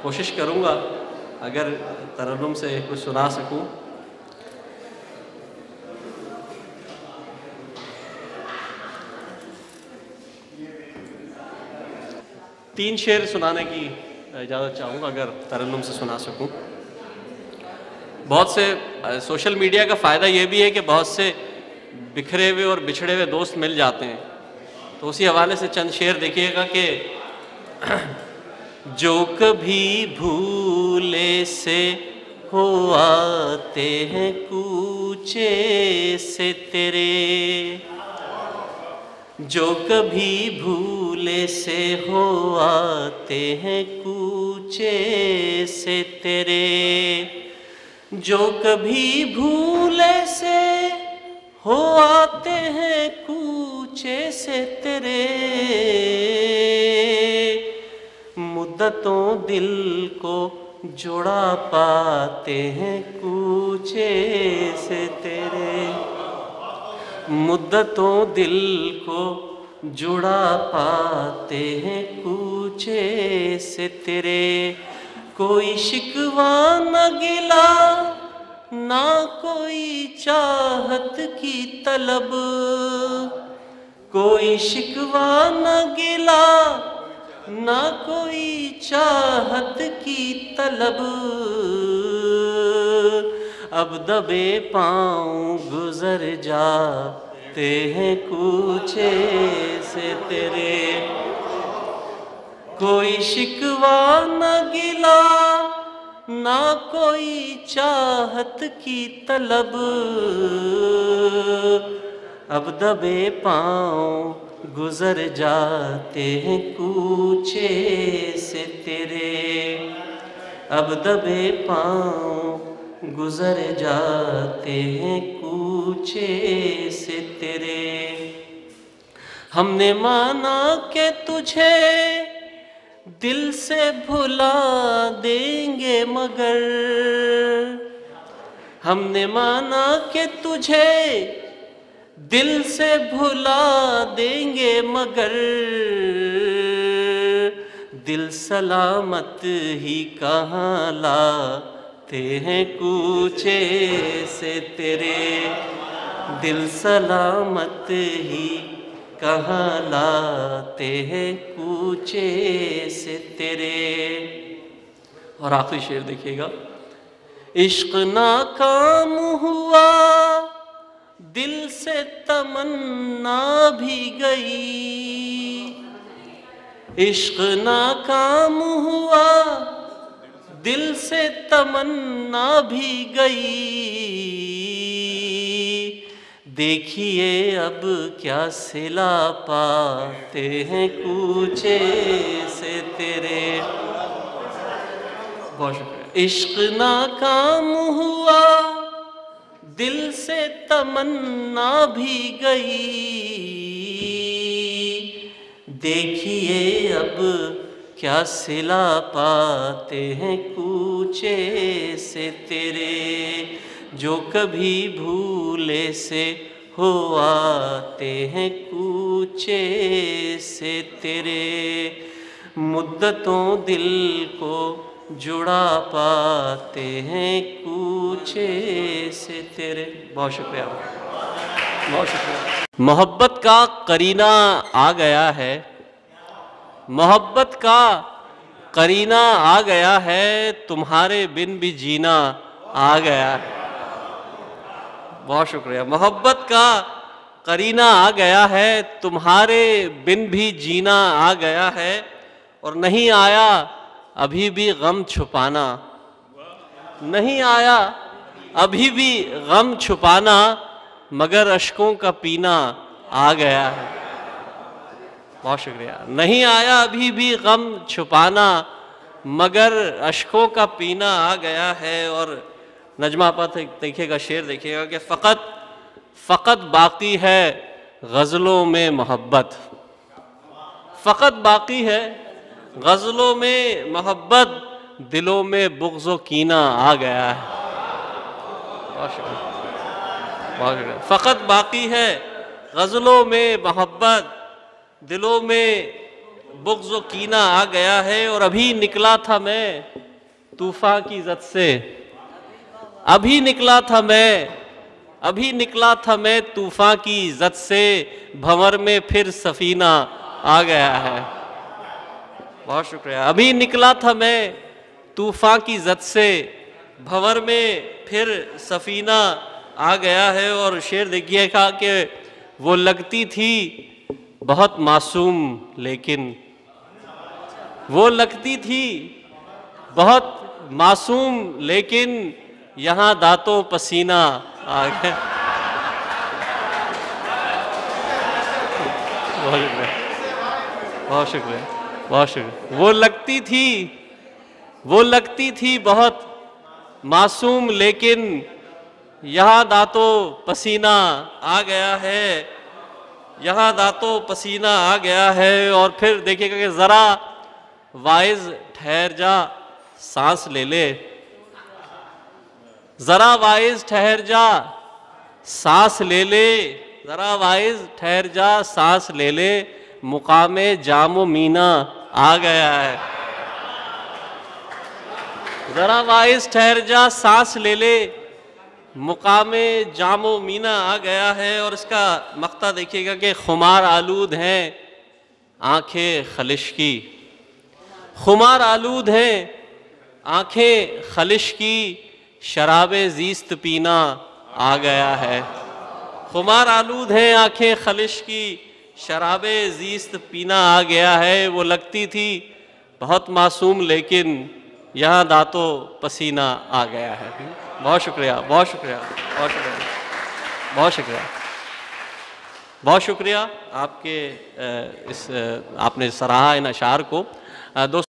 कोशिश करूँगा अगर तरन्नुम से कुछ सुना सकूँ। तीन शेर सुनाने की इजाज़त चाहूँगा अगर तरन्नुम से सुना सकूँ। बहुत से सोशल मीडिया का फ़ायदा ये भी है कि बहुत से बिखरे हुए और बिछड़े हुए दोस्त मिल जाते हैं, तो उसी हवाले से चंद शेर देखिएगा कि जो कभी भूले से हो आते हैं कूचे से तेरे, जो कभी भूले से हो आते हैं कूचे से तेरे, जो कभी भूले से हो आते हैं कूचे से तेरे, मुद्दतों दिल को जुड़ा पाते हैं कूचे से तेरे, मुद्दतों दिल को जुड़ा पाते हैं कूचे से तेरे, कोई शिकवा न गिला ना कोई चाहत की तलब, कोई शिकवा न गिला ना कोई चाहत की तलब, अब दबे पाँव गुजर जाते हैं कूचे से तेरे, कोई शिकवा न गिला ना कोई चाहत की तलब, अब दबे पाँव गुजर जाते हैं कूचे से तेरे, अब दबे पाँव गुजर जाते हैं कूचे से तेरे। हमने माना कि तुझे दिल से भुला देंगे मगर, हमने माना कि तुझे दिल से भुला देंगे मगर, दिल सलामत ही कहाँ लाते हैं कूचे से तेरे, दिल सलामत ही कहाँ लाते हैं कूचे से तेरे। और आखिरी शेर देखिएगा, इश्क नाकाम हुआ दिल से तमन्ना भी गई, इश्क नाकाम हुआ दिल से तमन्ना भी गई, देखिए अब क्या सिला पाते हैं कूचे से तेरे। बहुत शुक्रिया। इश्क नाकाम हुआ दिल से तमन्ना भी गई, देखिए अब क्या सिला पाते हैं कूचे से तेरे, जो कभी भूले से हो आते हैं कूचे से तेरे, मुद्दतों दिल को जुड़ा पाते हैं कूचे से तेरे। बहुत शुक्रिया, बहुत शुक्रिया। मोहब्बत का करीना आ गया है, मोहब्बत का करीना आ गया है, तुम्हारे बिन भी जीना आ गया है। बहुत शुक्रिया। मोहब्बत का करीना आ गया है, तुम्हारे बिन भी जीना आ गया है, और नहीं आया अभी भी गम छुपाना, नहीं आया अभी भी गम छुपाना, मगर अश्कों का पीना आ गया है। बहुत शुक्रिया। नहीं आया अभी भी गम छुपाना, मगर अश्कों का पीना आ गया है। और नजमा पर देखिएगा, शेर देखिएगा कि फ़कत बाकी है गज़लों में मोहब्बत, फ़कत बाकी है गज़लों में मोहब्बत, दिलों में बुग़्ज़ व कीना आ गया है। बहुत शुक्रिया, बहुत शुक्रिया। फ़कत बाकी है गज़लों में मोहब्बत, दिलों में बुग़्ज़ व कीना आ गया है और अभी निकला था मैं तूफ़ान की ज़द से, अभी निकला था मैं तूफ़ान की ज़द से, भंवर में फिर सफ़ीना आ गया है। बहुत शुक्रिया। अभी निकला था मैं तूफ़ान की ज़द से, भंवर में फिर सफ़ीना आ गया है। और शेर देखिएगा कि वो लगती थी बहुत मासूम, लेकिन वो लगती थी बहुत मासूम, लेकिन यहाँ दांतों पसीना आ गया। बहुत शुक्रिया, बहुत शुक्रिया। वो लगती थी बहुत मासूम, लेकिन यहाँ दांतों पसीना आ गया है, यहाँ दांतों पसीना आ गया है। और फिर देखिएगा कि ज़रा वाइज़ ठहर जा सांस ले ले, ज़रा वाइज़ ठहर जा सांस ले ले, ज़रा वाइज़ ठहर जा सांस ले ले, मुकामे जामो मीना आ गया है। ज़रा वाइज़ ठहर जा सांस ले ले, मुकामे जामो मीना आ गया है। और इसका मक्ता देखिएगा कि खुमार आलूद हैं आँखें खलिश की, खुमार आलूद हैं आँखें खलिश की, शराबे ज़ीस्त पीना आ गया है। खुमार आलूद हैं आँखें खलिश की, शराबे ज़ीस्त पीना आ गया है। वो लगती थी बहुत मासूम, लेकिन यहाँ दांतों पसीना आ गया है। बहुत शुक्रिया, बहुत शुक्रिया, बहुत शुक्रिया, बहुत शुक्रिया, बहुत शुक्रिया आपके आपने सराहा इन अशार को। दोस्तों